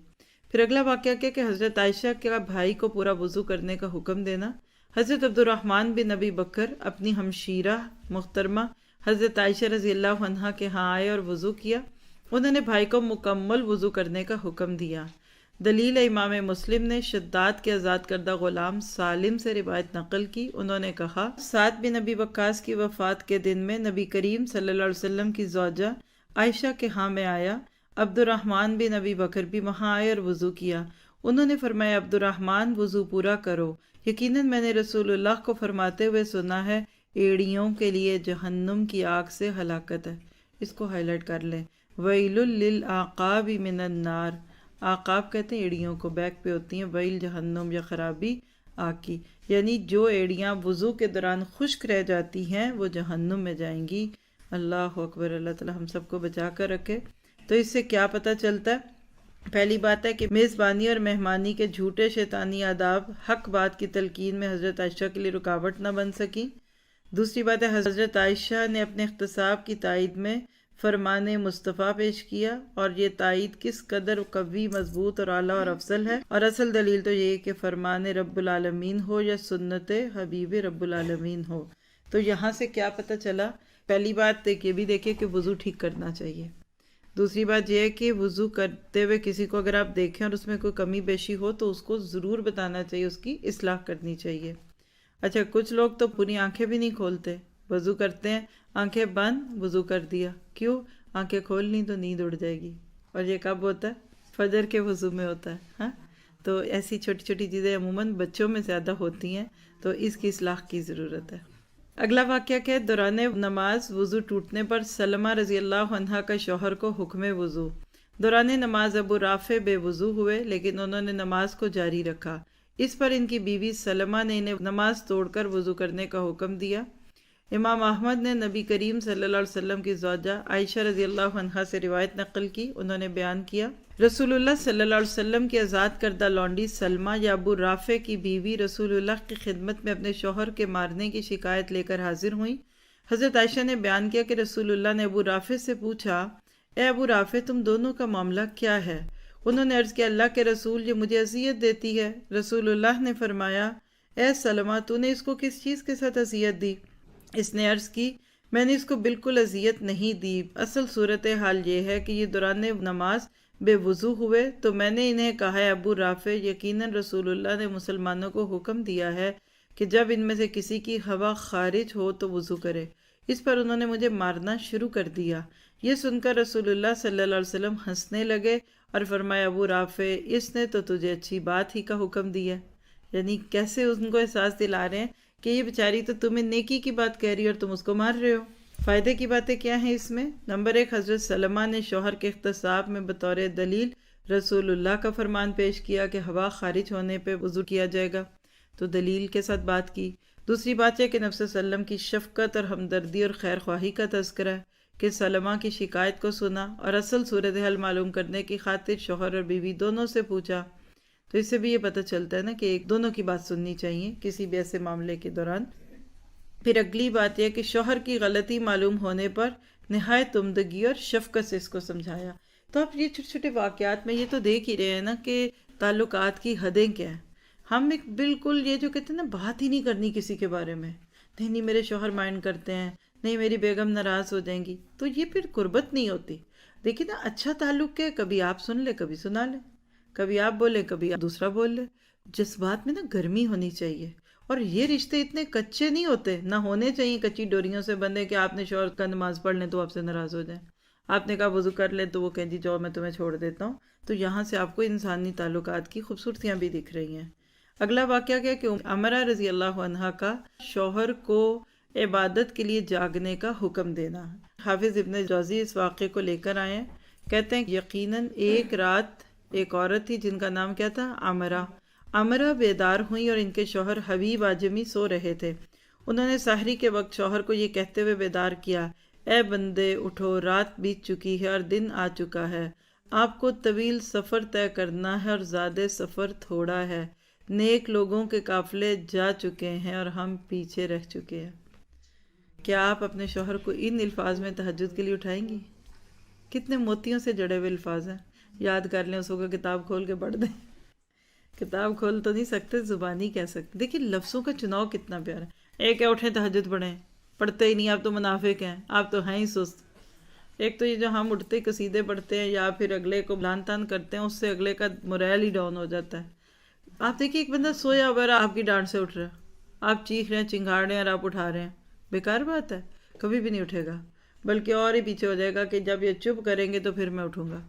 پھر اگلا واقعہ کیا کہ حضرت عائشہ کے بھائی کو پورا وضو کرنے کا حکم دینا۔ حضرت عبد الرحمن بن ابی بکر اپنی ہمشیرہ محترمہ حضرت عائشہ رضی اللہ عنہا کے ہاں آئے اور وضو کیا۔ انہوں نے بھائی کو مکمل وضو کرنے کا حکم دیا۔ دلیل امام مسلم نے شداد کے آزاد کردہ غلام سالم سے روایت نقل کی۔ انہوں نے کہا سعد بن ابی وقاص کی وفات کے دن میں نبی کریم صلی اللہ علیہ وسلم کی زوجہ عائشہ کے ہاں میں آیا۔ عبد الرحمن بن ابی بکر بھی وہاں آئے اور وضو کیا۔ انہوں نے فرمایا عبد الرحمن وضو پورا کرو، یقیناً میں نے رسول اللہ کو فرماتے ہوئے سنا ہے ایڑیوں کے لیے جہنم کی آگ سے ہلاکت ہے۔ اس کو ہائی لائٹ کر لیں، ویل للعقاب من النار۔ عقاب کہتے ہیں ایڑیوں کو، بیک پہ ہوتی ہیں، ویل جہنم یا خرابی آگ کی، یعنی جو ایڑیاں وضو کے دوران خشک رہ جاتی ہیں وہ جہنم میں جائیں گی۔ اللہ اکبر، اللہ تعالی ہم سب کو بچا کر رکھے۔ تو اس سے کیا پتہ چلتا ہے؟ پہلی بات ہے کہ میزبانی اور مہمانی کے جھوٹے شیطانی آداب حق بات کی تلقین میں حضرت عائشہ کے لیے رکاوٹ نہ بن سکی۔ دوسری بات ہے حضرت عائشہ نے اپنے اختصاب کی تائید میں فرمان مصطفیٰ پیش کیا، اور یہ تائید کس قدر قوی، مضبوط اور اعلیٰ اور افضل ہے۔ اور اصل دلیل تو یہ کہ فرمان رب العالمین ہو یا سنت حبیب رب العالمین ہو۔ تو یہاں سے کیا پتہ چلا؟ پہلی بات یہ بھی دیکھیں کہ وضو ٹھیک کرنا چاہیے۔ دوسری بات یہ ہے کہ وضو کرتے ہوئے کسی کو اگر آپ دیکھیں اور اس میں کوئی کمی بیشی ہو تو اس کو ضرور بتانا چاہیے، اس کی اصلاح کرنی چاہیے۔ اچھا، کچھ لوگ تو پوری آنکھیں بھی نہیں کھولتے، وضو کرتے ہیں آنکھیں بند، وضو کر دیا، کیوں؟ آنکھیں کھول لی تو نیند اڑ جائے گی، اور یہ کب ہوتا ہے؟ فجر کے وضو میں ہوتا ہے۔ ہاں، تو ایسی چھوٹی چھوٹی چیزیں عموماً بچوں میں زیادہ ہوتی ہیں، تو اس کی اصلاح کی ضرورت ہے۔ اگلا واقعہ کہ دوران نماز وضو ٹوٹنے پر سلمہ رضی اللہ عنہا کا شوہر کو حکم وضو۔ دوران نماز ابو رافع بے وضو ہوئے لیکن انہوں نے نماز کو جاری رکھا۔ اس پر ان کی بیوی سلمہ نے انہیں نماز توڑ کر وضو کرنے کا حکم دیا۔ امام احمد نے نبی کریم صلی اللہ علیہ وسلم کی زوجہ عائشہ رضی اللہ عنہا سے روایت نقل کی. انہوں نے بیان کیا رسول اللہ صلی اللہ علیہ وسلم کی آزاد کردہ لونڈی سلمہ یا ابو رافع کی بیوی رسول اللہ کی خدمت میں اپنے شوہر کے مارنے کی شکایت لے کر حاضر ہوئیں. حضرت عائشہ نے بیان کیا کہ رسول اللہ نے ابو رافع سے پوچھا اے ابو رافع تم دونوں کا معاملہ کیا ہے؟ انہوں نے عرض کیا اللہ کے رسول یہ مجھے اذیت دیتی ہے. رسول اللہ نے فرمایا اے سلمہ تو نے اس کو کس چیز کے ساتھ اذیت دی؟ اس نے عرض کی میں نے اس کو بالکل اذیت نہیں دی، اصل صورتحال یہ ہے کہ یہ دوران نماز بے وضو ہوئے تو میں نے انہیں کہا ہے ابو رافع یقیناً رسول اللہ نے مسلمانوں کو حکم دیا ہے کہ جب ان میں سے کسی کی ہوا خارج ہو تو وضو کرے. اس پر انہوں نے مجھے مارنا شروع کر دیا. یہ سن کر رسول اللہ صلی اللہ علیہ وسلم ہنسنے لگے اور فرمایا ابو رافع اس نے تو تجھے اچھی بات ہی کا حکم دیا. یعنی کیسے ان کو احساس دلا رہے ہیں کہ یہ بیچاری تو تمہیں نیکی کی بات کہہ رہی ہے اور تم اس کو مار رہے ہو. فائدے کی باتیں کیا ہیں اس میں؟ نمبر 1 حضرت سلمہ نے شوہر کے اغتصاب میں بطور دلیل رسول اللہ کا فرمان پیش کیا کہ ہوا خارج ہونے پہ وضو کیا جائے گا، تو دلیل کے ساتھ بات کی. دوسری بات ہے کہ نبی صلی اللہ علیہ وسلم کی شفقت اور ہمدردی اور خیر خواہی کا تذکرہ ہے کہ سلمہ کی شکایت کو سنا اور اصل صورتحال معلوم کرنے کی خاطر شوہر اور بیوی دونوں سے پوچھا. تو اس سے بھی یہ پتہ چلتا ہے نا کہ دونوں کی بات سننی چاہیے کسی بھی ایسے معاملے کے دوران. پھر اگلی بات یہ کہ شوہر کی غلطی معلوم ہونے پر نہایت عمدگی اور شفقت سے اس کو سمجھایا. تو آپ یہ چھوٹے چھوٹے واقعات میں یہ تو دیکھ ہی رہے ہیں نا کہ تعلقات کی حدیں کیا ہیں. ہم ایک بالکل یہ جو کہتے ہیں نا بات ہی نہیں کرنی کسی کے بارے میں، نہیں میرے شوہر مائنڈ کرتے ہیں، نہیں میری بیگم ناراض ہو جائیں گی، تو یہ پھر قربت نہیں ہوتی. دیکھیں نا اچھا تعلق کیا ہے، کبھی آپ سن لیں کبھی سنا لیں، کبھی آپ بولیں کبھی دوسرا بول لے. جذبات میں نا گرمی ہونی چاہیے. اور یہ رشتے اتنے کچے نہیں ہوتے، نہ ہونے چاہیے کچی ڈوریوں سے بندھے کہ آپ نے شوہر کا نماز پڑھ لیں تو آپ سے ناراض ہو جائیں، آپ نے کہا وضو کر لیں تو وہ کہیں جی جاؤ میں تمہیں چھوڑ دیتا ہوں. تو یہاں سے آپ کو انسانی تعلقات کی خوبصورتیاں بھی دکھ رہی ہیں. اگلا واقعہ کیا کہ عمرہ رضی اللہ عنہا کا شوہر کو عبادت کے لیے جاگنے کا حکم دینا. حافظ ابن جوزی اس واقعے کو لے کر آئے ہیں. کہتے ہیں یقیناً ایک رات ایک عورت تھی جن کا نام کیا تھا عمرہ بیدار ہوئی اور ان کے شوہر حبیب عجمی سو رہے تھے. انہوں نے سحری کے وقت شوہر کو یہ کہتے ہوئے بیدار کیا اے بندے اٹھو، رات بیت چکی ہے اور دن آ چکا ہے، آپ کو طویل سفر طے کرنا ہے اور زیادہ سفر تھوڑا ہے، نیک لوگوں کے قافلے جا چکے ہیں اور ہم پیچھے رہ چکے ہیں. کیا آپ اپنے شوہر کو ان الفاظ میں تہجد کے لیے اٹھائیں گی؟ کتنے موتیوں سے جڑے ہوئے الفاظ ہیں. یاد کر لیں، اس کو کتاب کھول کے پڑھ دیں. کتاب کھول تو نہیں سکتے، زبانی کہہ سکتے. دیکھیں لفظوں کا چناؤ کتنا پیارا ہے. ایک ہے اٹھیں تہجد پڑھیں، پڑھتے ہی نہیں، آپ تو منافق ہیں، آپ تو ہیں ہی سست. ایک تو یہ جو ہم اٹھتے قصیدے پڑھتے ہیں یا پھر اگلے کو لان تان کرتے ہیں، اس سے اگلے کا موریل ہی ڈاؤن ہو جاتا ہے. آپ دیکھیے ایک بندہ سویا ہوا ہے، آپ کی ڈانٹ سے اٹھ رہا ہے، آپ چیخ رہے ہیں چنگاڑ رہے ہیں اور آپ اٹھا رہے ہیں، بیکار بات ہے. کبھی بھی نہیں اٹھے گا، بلکہ اور ہی پیچھے ہو جائے گا کہ جب یہ چپ کریں گے تو پھر میں اٹھوں گا.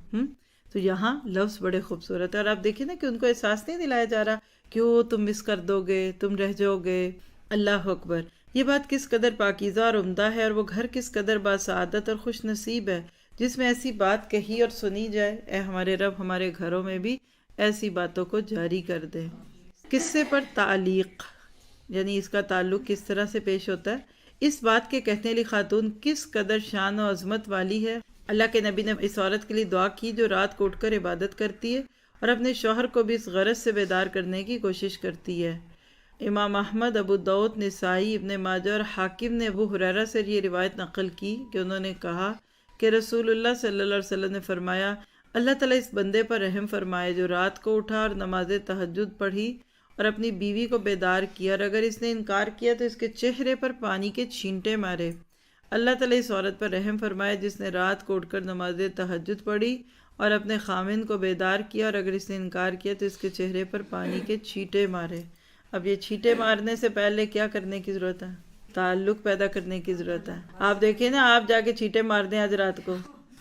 تو یہاں لفظ بڑے خوبصورت ہے. اور آپ دیکھیں نا کہ ان کو احساس نہیں دلایا جا رہا کہ وہ تم مس کر دو گے، تم رہ جاؤ گے. اللہ اکبر. یہ بات کس قدر پاکیزہ اور عمدہ ہے، اور وہ گھر کس قدر باسعادت اور خوش نصیب ہے جس میں ایسی بات کہی اور سنی جائے. اے ہمارے رب ہمارے گھروں میں بھی ایسی باتوں کو جاری کر دے. قصے پر تعلیق یعنی اس کا تعلق کس طرح سے پیش ہوتا ہے. اس بات کے کہنے والی خاتون کس قدر شان و عظمت والی ہے. اللہ کے نبی نے اس عورت کے لیے دعا کی جو رات کو اٹھ کر عبادت کرتی ہے اور اپنے شوہر کو بھی اس غرض سے بیدار کرنے کی کوشش کرتی ہے. امام احمد، ابو داؤد، نسائی، ابن ماجہ اور حاکم نے ابو ہریرہ سے یہ روایت نقل کی کہ انہوں نے کہا کہ رسول اللہ صلی اللہ علیہ وسلم نے فرمایا اللہ تعالیٰ اس بندے پر رحم فرمائے جو رات کو اٹھا اور نماز تہجد پڑھی اور اپنی بیوی کو بیدار کیا، اور اگر اس نے انکار کیا تو اس کے چہرے پر پانی کے چھینٹے مارے. اللہ تعالیٰ اس عورت پر رحم فرمائے جس نے رات کو اٹھ کر نماز تہجد پڑھی اور اپنے خامن کو بیدار کیا، اور اگر اس نے انکار کیا تو اس کے چہرے پر پانی کے چھینٹے مارے. اب یہ چھینٹے مارنے سے پہلے کیا کرنے کی ضرورت ہے؟ تعلق پیدا کرنے کی ضرورت ہے. آپ دیکھیں نا، آپ جا کے چھینٹے مار دیں آج رات کو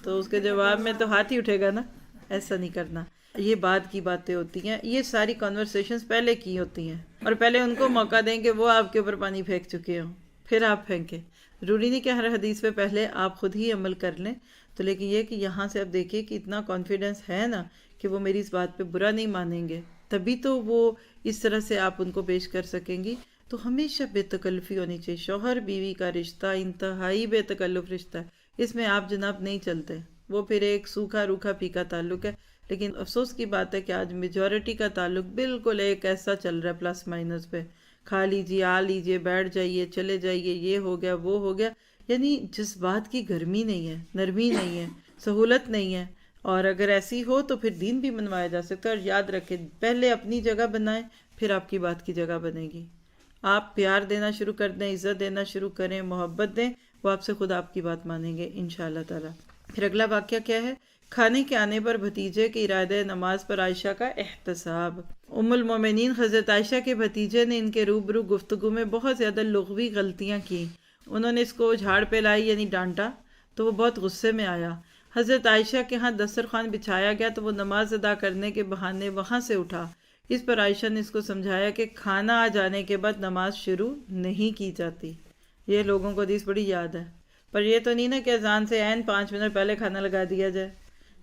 تو اس کے جواب میں تو ہاتھ ہی اٹھے گا نا. ایسا نہیں کرنا. یہ بعد کی باتیں ہوتی ہیں، یہ ساری کنورسیشنز پہلے کی ہوتی ہیں، اور پہلے ان کو موقع دیں کہ وہ آپ کے اوپر پانی پھینک چکے ہوں، پھر آپ پھینکیں. ضروری نہیں کہ ہر حدیث پہ پہلے آپ خود ہی عمل کر لیں. تو لیکن یہ کہ یہاں سے آپ دیکھیں کہ اتنا کانفیڈنس ہے نا کہ وہ میری اس بات پہ برا نہیں مانیں گے، تبھی تو وہ اس طرح سے آپ ان کو پیش کر سکیں گی. تو ہمیشہ بے تکلفی ہونی چاہیے. شوہر بیوی کا رشتہ انتہائی بے تکلف رشتہ ہے، اس میں آپ جناب نہیں چلتے، وہ پھر ایک سوکھا روکھا پھیکا تعلق ہے. لیکن افسوس کی بات ہے کہ آج میجورٹی کا تعلق بالکل ایک ایسا چل رہا ہے پلس مائنس پہ، کھا لیجیے، آ لیجیے، بیٹھ جائیے، چلے جائیے، یہ ہو گیا وہ ہو گیا. یعنی جس بات کی گرمی نہیں ہے، نرمی نہیں ہے، سہولت نہیں ہے. اور اگر ایسی ہو تو پھر دین بھی منوایا جا سکتا ہے. اور یاد رکھیں، پہلے اپنی جگہ بنائیں، پھر آپ کی بات کی جگہ بنے گی. آپ پیار دینا شروع کر دیں، عزت دینا شروع کریں، محبت دیں، وہ آپ سے خود آپ کی بات مانیں گے انشاءاللہ تعالی. پھر اگلا واقعہ کیا ہے؟ کھانے کے آنے پر بھتیجے کے ارادہ نماز پر عائشہ کا احتساب. ام المومنین حضرت عائشہ کے بھتیجے نے ان کے روبرو گفتگو میں بہت زیادہ لغوی غلطیاں کی. انہوں نے اس کو جھاڑ پہ لائی یعنی ڈانٹا تو وہ بہت غصے میں آیا. حضرت عائشہ کے ہاں دسترخوان بچھایا گیا تو وہ نماز ادا کرنے کے بہانے وہاں سے اٹھا. اس پر عائشہ نے اس کو سمجھایا کہ کھانا آ جانے کے بعد نماز شروع نہیں کی جاتی. یہ لوگوں کو حدیث بڑی یاد ہے، پر یہ تو نہیں نا کہ اذان سے عین 5 منٹ پہلے کھانا لگا دیا جائے.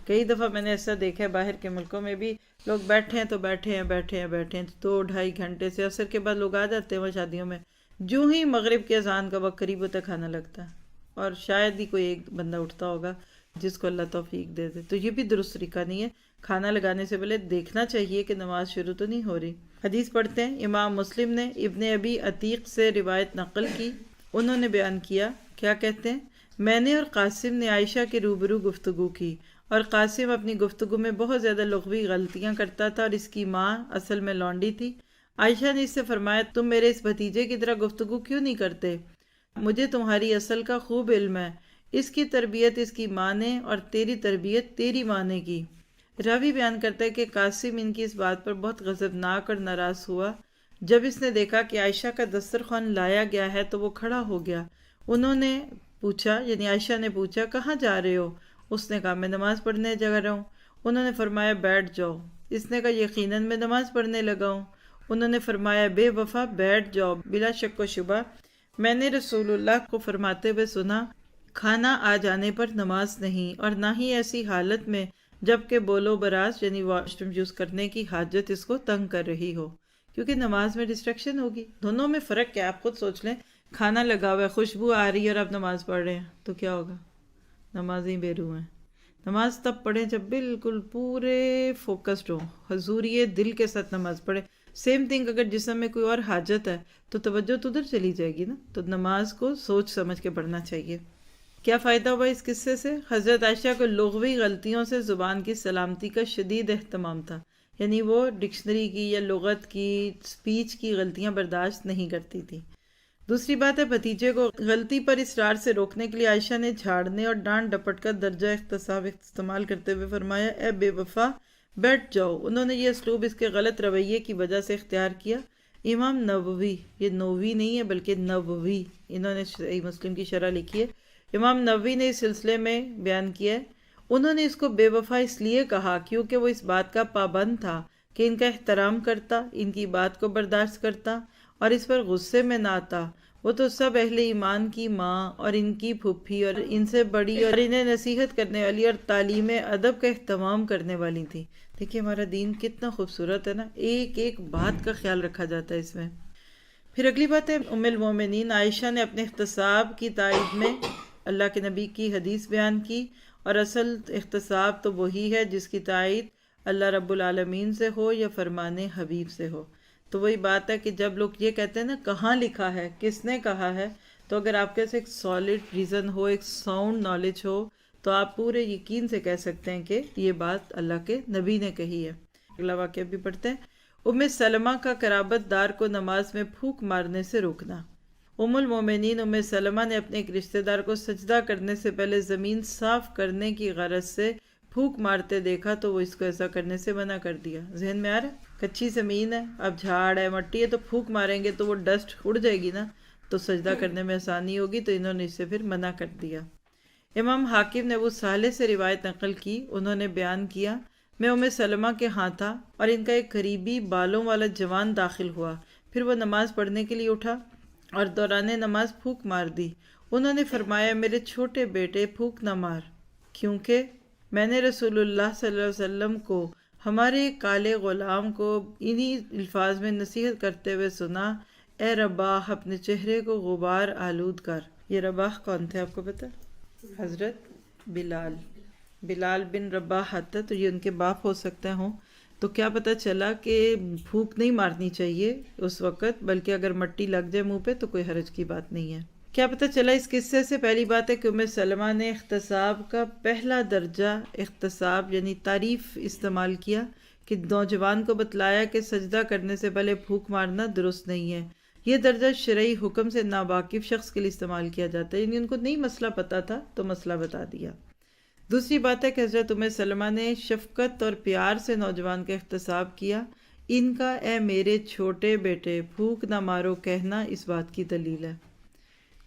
کئی دفعہ میں نے ایسا دیکھا ہے باہر کے ملکوں میں بھی، لوگ بیٹھے ہیں تو بیٹھے ہیں 2-2.5 گھنٹے سے. عصر کے بعد لوگ آ جاتے ہیں وہ شادیوں میں، جو ہی مغرب کے اذان کا وقت قریب ہوتا ہے کھانا لگتا ہے. اور شاید ہی کوئی ایک بندہ اٹھتا ہوگا جس کو اللہ توفیق دے دے. تو یہ بھی درست طریقہ نہیں ہے. کھانا لگانے سے پہلے دیکھنا چاہیے کہ نماز شروع تو نہیں ہو رہی. حدیث پڑھتے ہیں. امام مسلم نے ابن ابی عتیق سے روایت نقل کی. انہوں نے بیان کیا، کیا کہتے ہیں؟ میں نے اور قاسم نے عائشہ کے روبرو گفتگو کی، اور قاسم اپنی گفتگو میں بہت زیادہ لغوی غلطیاں کرتا تھا، اور اس کی ماں اصل میں لونڈی تھی. عائشہ نے اس سے فرمایا، تم میرے اس بھتیجے کی طرح گفتگو کیوں نہیں کرتے؟ مجھے تمہاری اصل کا خوب علم ہے. اس کی تربیت اس کی ماں نے اور تیری تربیت تیری ماں نے کی. راوی بیان کرتا ہے کہ قاسم ان کی اس بات پر بہت غضبناک اور ناراض ہوا. جب اس نے دیکھا کہ عائشہ کا دسترخوان لایا گیا ہے تو وہ کھڑا ہو گیا. انہوں نے پوچھا، یعنی عائشہ نے پوچھا، کہاں جا رہے ہو؟ اس نے کہا، میں نماز پڑھنے جا رہا ہوں. انہوں نے فرمایا، بیٹھ جاؤ. اس نے کہا، یقیناً میں نماز پڑھنے لگا ہوں. انہوں نے فرمایا، بے وفا بیٹھ جاؤ. بلا شک و شبہ میں نے رسول اللہ کو فرماتے ہوئے سنا، کھانا آ جانے پر نماز نہیں، اور نہ ہی ایسی حالت میں جب کہ بولو براز یعنی واش روم یوز کرنے کی حاجت اس کو تنگ کر رہی ہو، کیونکہ نماز میں ڈسٹریکشن ہوگی. دونوں میں فرق کیا ہے آپ خود سوچ لیں. کھانا لگا ہوا ہے، خوشبو آ رہی ہے، اور آپ نماز پڑھ رہے ہیں تو کیا ہوگا؟ نمازیں بے روح ہیں. نماز تب پڑھیں جب بالکل پورے فوکسڈ ہوں، حضوریے دل کے ساتھ نماز پڑھیں. سیم تھنگ اگر جسم میں کوئی اور حاجت ہے تو توجہ تو ادھر چلی جائے گی نا. تو نماز کو سوچ سمجھ کے پڑھنا چاہیے. کیا فائدہ ہوا اس قصے سے؟ حضرت عائشہ کو لغوی غلطیوں سے زبان کی سلامتی کا شدید اہتمام تھا. یعنی وہ ڈکشنری کی یا لغت کی، سپیچ کی غلطیاں برداشت نہیں کرتی تھی. دوسری بات ہے، بھتیجے کو غلطی پر اصرار سے روکنے کے لیے عائشہ نے جھاڑنے اور ڈانٹ ڈپٹ کا درجہ احتساب استعمال کرتے ہوئے فرمایا، اے بے وفا بیٹھ جاؤ. انہوں نے یہ اسلوب اس کے غلط رویے کی وجہ سے اختیار کیا. امام نووی، یہ نووی نہیں ہے بلکہ نووی، انہوں نے صحیح مسلم کی شرح لکھی ہے. امام نووی نے اس سلسلے میں بیان کیا ہے، انہوں نے اس کو بے وفا اس لیے کہا کیونکہ وہ اس بات کا پابند تھا کہ ان کا احترام کرتا، ان کی بات کو برداشت کرتا اور اس پر غصے میں نہ آتا. وہ تو سب اہل ایمان کی ماں اور ان کی پھپھی اور ان سے بڑی اور انہیں نصیحت کرنے والی اور تعلیم ادب کا اہتمام کرنے والی تھی. دیکھیے ہمارا دین کتنا خوبصورت ہے نا، ایک ایک بات کا خیال رکھا جاتا ہے اس میں. پھر اگلی بات ہے، ام المومنین عائشہ نے اپنے احتساب کی تائید میں اللہ کے نبی کی حدیث بیان کی، اور اصل احتساب تو وہی ہے جس کی تائید اللہ رب العالمین سے ہو یا فرمان حبیب سے ہو. تو وہی بات ہے کہ جب لوگ یہ کہتے ہیں نا کہاں لکھا ہے، کس نے کہا ہے، تو اگر آپ کے پاس ایک سالڈ ریزن ہو، ایک ساؤنڈ نالج ہو، تو آپ پورے یقین سے کہہ سکتے ہیں کہ یہ بات اللہ کے نبی نے کہی ہے. اگلا واقعہ بھی پڑھتے ہیں. ام سلمہ کا قرابت دار کو نماز میں پھونک مارنے سے روکنا. ام المومنین ام سلمہ نے اپنے ایک رشتہ دار کو سجدہ کرنے سے پہلے زمین صاف کرنے کی غرض سے پھونک مارتے دیکھا تو وہ اس کو ایسا کرنے سے منع کر دیا. ذہن میں آ رہا ہے؟ کچی زمین ہے، اب جھاڑ ہے، مٹی ہے، تو پھونک ماریں گے تو وہ ڈسٹ اڑ جائے گی نا، تو سجدہ کرنے میں آسانی ہوگی، تو انہوں نے اس سے پھر منع کر دیا. امام حاکم نے ابو صالح سے روایت نقل کی. انہوں نے بیان کیا، میں ام سلمہ کے ہاں تھا اور ان کا ایک قریبی بالوں والا جوان داخل ہوا. پھر وہ نماز پڑھنے کے لیے اٹھا اور دوران نماز پھونک مار دی. انہوں نے فرمایا، میرے چھوٹے بیٹے پھونک نہ مار، کیونکہ میں نے رسول اللہ صلی اللہ علیہ وسلم کو ہمارے کالے غلام کو انہی الفاظ میں نصیحت کرتے ہوئے سنا، اے رباح اپنے چہرے کو غبار آلود کر. یہ رباح کون تھے آپ کو پتہ؟ حضرت بلال بن رباح آتا، تو یہ ان کے باپ ہو سکتے ہوں. تو کیا پتہ چلا کہ پھونک نہیں مارنی چاہیے اس وقت، بلکہ اگر مٹی لگ جائے منہ پہ تو کوئی حرج کی بات نہیں ہے. کیا پتہ چلا اس قصے سے؟ پہلی بات ہے کہ ام سلمہ نے احتساب کا پہلا درجہ، احتساب یعنی تعریف، استعمال کیا کہ نوجوان کو بتلایا کہ سجدہ کرنے سے پہلے پھونک مارنا درست نہیں ہے. یہ درجہ شرعی حکم سے ناواقف شخص کے لیے استعمال کیا جاتا ہے، یعنی ان کو نہیں مسئلہ پتہ تھا تو مسئلہ بتا دیا. دوسری بات ہے کہ حضرت ام سلمہ نے شفقت اور پیار سے نوجوان کا احتساب کیا. ان کا اے میرے چھوٹے بیٹے پھونک نہ مارو کہنا اس بات کی دلیل ہے.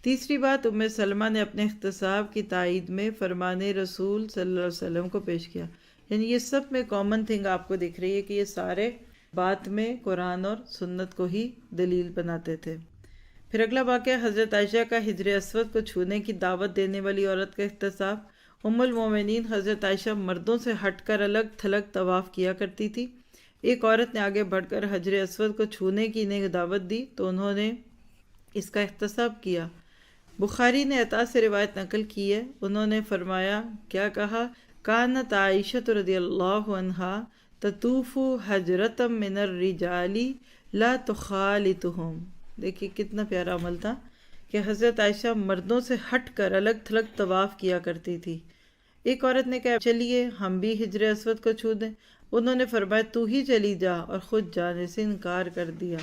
تیسری بات، ام سلمہ نے اپنے احتساب کی تائید میں فرمان رسول صلی اللہ علیہ وسلم کو پیش کیا. یعنی یہ سب میں کامن تھنگ آپ کو دکھ رہی ہے کہ یہ سارے بات میں قرآن اور سنت کو ہی دلیل بناتے تھے. پھر اگلا واقعہ حضرت عائشہ کا حجر اسود کو چھونے کی دعوت دینے والی عورت کا احتساب. ام المومنین حضرت عائشہ مردوں سے ہٹ کر الگ تھلگ طواف کیا کرتی تھی. ایک عورت نے آگے بڑھ کر حجر اسود کو چھونے کی انہیں دعوت دی تو انہوں نے اس کا احتساب کیا. بخاری نے عطا سے روایت نقل کی ہے، انہوں نے فرمایا، کیا کہا، کانت عائشہ رضی اللہ عنہا تطوف حجرتا من الرجال لا تخالطہم. دیکھیے کتنا پیارا عمل تھا کہ حضرت عائشہ مردوں سے ہٹ کر الگ تھلگ طواف کیا کرتی تھی. ایک عورت نے کہا چلیے ہم بھی حجر اسود کو چھو دیں. انہوں نے فرمایا تو ہی چلی جا، اور خود جانے سے انکار کر دیا.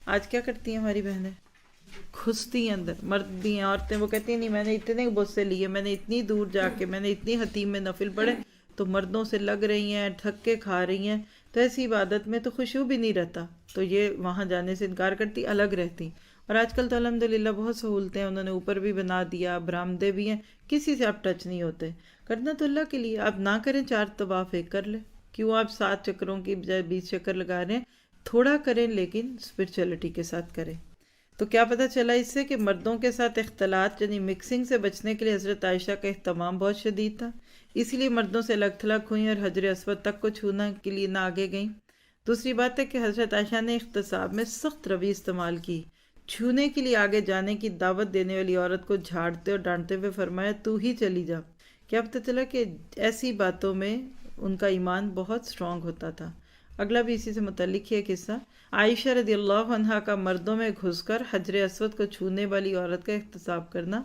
آج کیا کرتی ہیں ہماری بہنیں؟ گھستی ہیں اندر. مرد بھی ہیں، عورتیں، وہ کہتی ہیں نہیں میں نے اتنے بوسے لیے، میں نے اتنی دور جا کے، میں نے اتنی حتیم میں نفل پڑھے، تو مردوں سے لگ رہی ہیں، تھکے کھا رہی ہیں، تو ایسی عبادت میں تو خوشبو بھی نہیں رہتا، تو یہ وہاں جانے سے انکار کرتی، الگ رہتی. اور آج کل تو الحمدللہ بہت سہولتیں ہیں، انہوں نے اوپر بھی بنا دیا، برآمدے بھی ہیں، کسی سے آپ ٹچ نہیں ہوتے. کرنا تو اللہ کے لیے، آپ نہ کریں 4 طواف ایک کر لیں. کیوں آپ 7 چکروں کی بجائے 20 چکر لگا رہے ہیں؟ تھوڑا کریں لیکن اسپرچولیٹی کے ساتھ کریں. تو کیا پتہ چلا اس سے کہ مردوں کے ساتھ اختلاط یعنی مکسنگ سے بچنے کے لیے حضرت عائشہ کا اہتمام بہت شدید تھا، اسی لیے مردوں سے الگ تھلگ ہوئیں اور حجر اسود تک کو چھونا کے لیے نہ آگے گئیں. دوسری بات ہے کہ حضرت عائشہ نے احتساب میں سخت روی استعمال کی. چھونے کے لیے آگے جانے کی دعوت دینے والی عورت کو جھاڑتے اور ڈانٹتے ہوئے فرمایا تو ہی چلی جا. کیا پتہ چلا کہ ایسی باتوں میں ان کا ایمان بہت سٹرونگ ہوتا تھا. اگلا بھی اسی سے متعلق ہے قصہ. عائشہ رضی اللہ عنہا کا مردوں میں گھس کر حجر اسود کو چھونے والی عورت کا احتساب کرنا.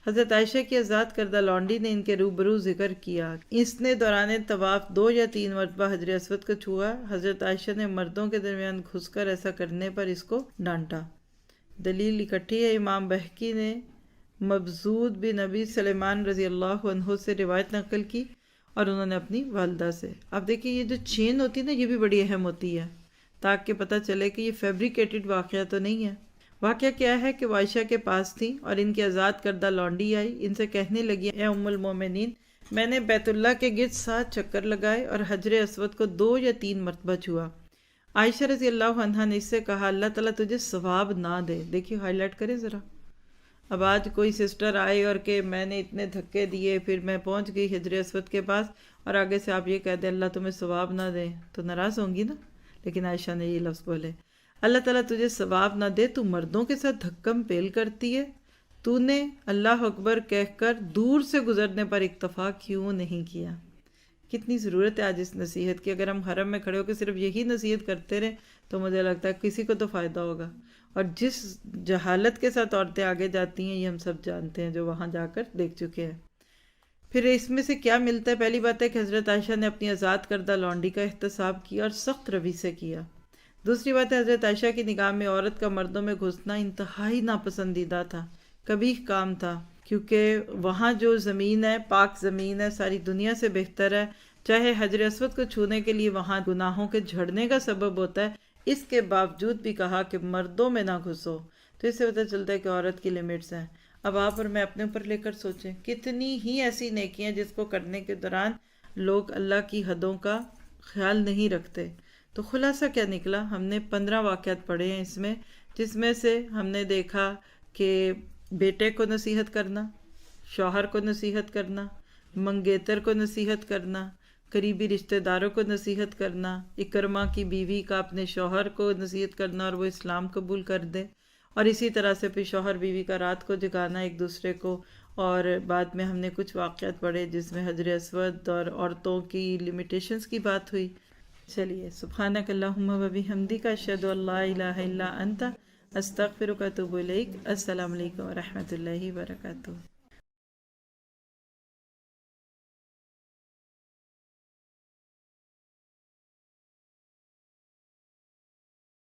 حضرت عائشہ کی آزاد کردہ لونڈی نے ان کے روبرو ذکر کیا. اس نے دوران طواف 2 یا 3 مرتبہ حجر اسود کو چھوا. حضرت عائشہ نے مردوں کے درمیان گھس کر ایسا کرنے پر اس کو ڈانٹا. دلیل اکٹھی ہے. امام بہقی نے مبزود بن نبی سلیمان رضی اللہ عنہ سے روایت نقل کی اور انہوں نے اپنی والدہ سے. اب دیکھیے یہ جو چین ہوتی ہے نا، یہ بھی بڑی اہم ہوتی ہے تاکہ پتہ چلے کہ یہ فیبریکیٹڈ واقعہ تو نہیں ہے. واقعہ کیا ہے کہ وہ عائشہ کے پاس تھیں اور ان کی آزاد کردہ لونڈی آئی. ان سے کہنے لگی، اے ام المومنین، میں نے بیت اللہ کے گرد 7 چکر لگائے اور حجر اسود کو 2 یا 3 مرتبہ چھوا. عائشہ رضی اللہ عنہا نے اس سے کہا اللہ تعالیٰ تجھے ثواب نہ دے. دیکھیے ہائی لائٹ کرے ذرا. اب آج کوئی سسٹر آئے اور کہ میں نے اتنے دھکے دیے پھر میں پہنچ گئی حجر اسود کے پاس، اور آگے سے آپ یہ کہہ دیں اللہ تمہیں ثواب نہ دے، تو ناراض ہوں گی نا. لیکن عائشہ نے یہ لفظ بولے، اللہ تعالیٰ تجھے ثواب نہ دے، تو مردوں کے ساتھ دھکم پیل کرتی ہے، تو نے اللہ اکبر کہہ کر دور سے گزرنے پر اکتفا کیوں نہیں کیا. کتنی ضرورت ہے آج اس نصیحت کی. اگر ہم حرم میں کھڑے ہو کے صرف یہی نصیحت کرتے رہیں تو مجھے لگتا ہے کسی کو تو فائدہ ہوگا. اور جس جہالت کے ساتھ عورتیں آگے جاتی ہیں یہ ہم سب جانتے ہیں جو وہاں جا کر دیکھ چکے ہیں. پھر اس میں سے کیا ملتا ہے؟ پہلی بات ہے کہ حضرت عائشہ نے اپنی آزاد کردہ لونڈی کا احتساب کیا اور سخت روی سے کیا. دوسری بات ہے حضرت عائشہ کی نگاہ میں عورت کا مردوں میں گھسنا انتہائی ناپسندیدہ تھا، کبھی کام تھا، کیونکہ وہاں جو زمین ہے پاک زمین ہے، ساری دنیا سے بہتر ہے. چاہے حجر اسود کو چھونے کے لیے وہاں گناہوں کے جھڑنے کا سبب ہوتا ہے، اس کے باوجود بھی کہا کہ مردوں میں نہ گھسو. تو اس سے پتہ چلتا ہے کہ عورت کی لیمٹس ہیں. اب آپ اور میں اپنے اوپر لے کر سوچیں، کتنی ہی ایسی نیکیاں جس کو کرنے کے دوران لوگ اللہ کی حدوں کا خیال نہیں رکھتے. تو خلاصہ کیا نکلا؟ ہم نے 15 واقعات پڑھے ہیں اس میں، جس میں سے ہم نے دیکھا کہ بیٹے کو نصیحت کرنا، شوہر کو نصیحت کرنا، منگیتر کو نصیحت کرنا، قریبی رشتہ داروں کو نصیحت کرنا، اکرمہ کی بیوی کا اپنے شوہر کو نصیحت کرنا اور وہ اسلام قبول کر دے، اور اسی طرح سے پھر شوہر بیوی کا رات کو جگانا ایک دوسرے کو. اور بعد میں ہم نے کچھ واقعات پڑھے جس میں حجر اسود اور عورتوں کی لمیٹیشنز کی بات ہوئی. چلیے، سبحانک اللہم و بحمدک، اشہد ان لا الہ الا انت، استغفرک و اتوب الیک. السلام علیکم و رحمۃ اللہ وبرکاتہ.